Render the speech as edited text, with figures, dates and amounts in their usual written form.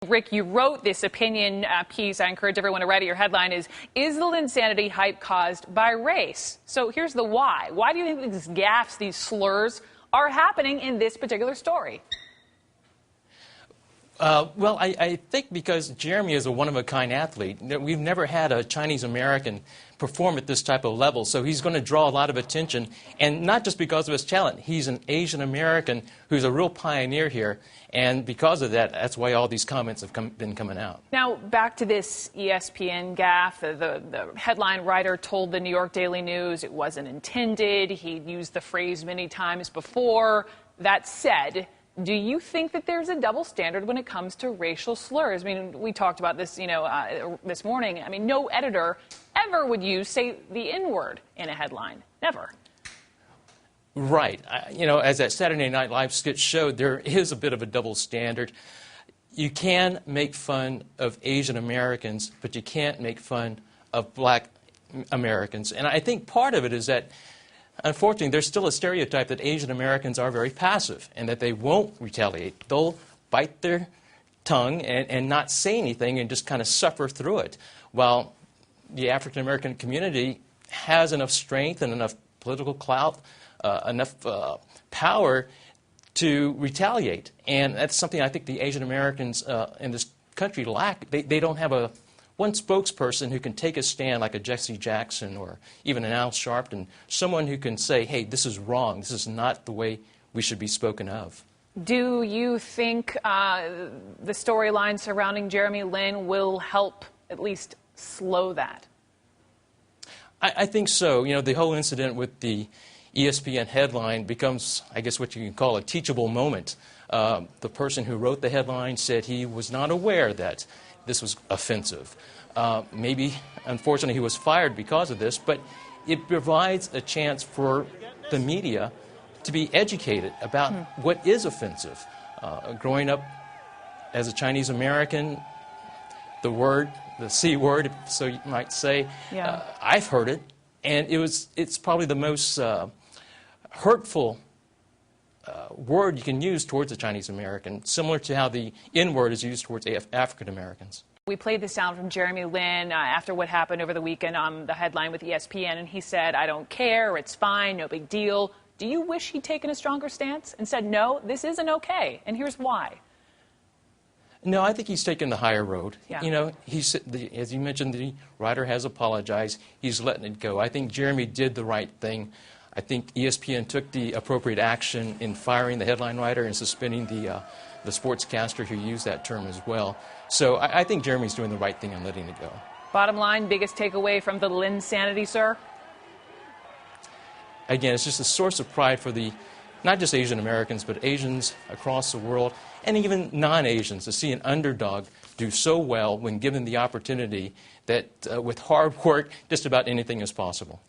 Rick, you wrote this opinion piece. I encourage everyone to read it. Your headline is the Linsanity hype caused by race? So here's the why. Why do you think these gaffes, these slurs, are happening in this particular story? Well, I think because Jeremy is a one-of-a-kind athlete. We've never had a Chinese-American perform at this type of level, so he's going to draw a lot of attention, and not just because of his talent. He's an Asian-American who's a real pioneer here, and because of that, that's why all these comments have been coming out. Now, back to this ESPN gaffe. The headline writer told the New York Daily News it wasn't intended. He'd used the phrase many times before. That said, do you think that there's a double standard when it comes to racial slurs? I mean, we talked about this, this morning. I mean, no editor ever would say the N-word in a headline. Never. Right. As that Saturday Night Live skit showed, there is a bit of a double standard. You can make fun of Asian Americans, but you can't make fun of black Americans. And I think part of it is that, unfortunately, there's still a stereotype that Asian Americans are very passive and that they won't retaliate. They'll bite their tongue and not say anything and just kind of suffer through it, while the African American community has enough strength and enough political clout, enough power to retaliate. And that's something I think the Asian Americans in this country lack. They don't have one spokesperson who can take a stand like a Jesse Jackson or even an Al Sharpton, someone who can say, hey, this is wrong, this is not the way we should be spoken of. Do you think the storyline surrounding Jeremy Lin will help at least slow that? I think so. The whole incident with the ESPN headline becomes, I guess, what you can call a teachable moment. The person who wrote the headline said he was not aware that this was offensive. Maybe, unfortunately, he was fired because of this, but it provides a chance for the media to be educated about what is offensive. Growing up as a Chinese American, the C word, so you might say, I've heard it, and it's probably the most hurtful word you can use towards a Chinese American, similar to how the N word is used towards African Americans. We played the sound from Jeremy Lin after what happened over the weekend on the headline with ESPN, and he said, I don't care, it's fine, no big deal. Do you wish he'd taken a stronger stance and said, no, this isn't okay, and here's why? No, I think he's taken the higher road. Yeah. As you mentioned, the writer has apologized. He's letting it go. I think Jeremy did the right thing. I think ESPN took the appropriate action in firing the headline writer and suspending the sportscaster who used that term as well. So I think Jeremy's doing the right thing and letting it go. Bottom line, biggest takeaway from the Linsanity, sir? Again, it's just a source of pride for not just Asian Americans, but Asians across the world, and even non-Asians, to see an underdog do so well when given the opportunity that with hard work, just about anything is possible.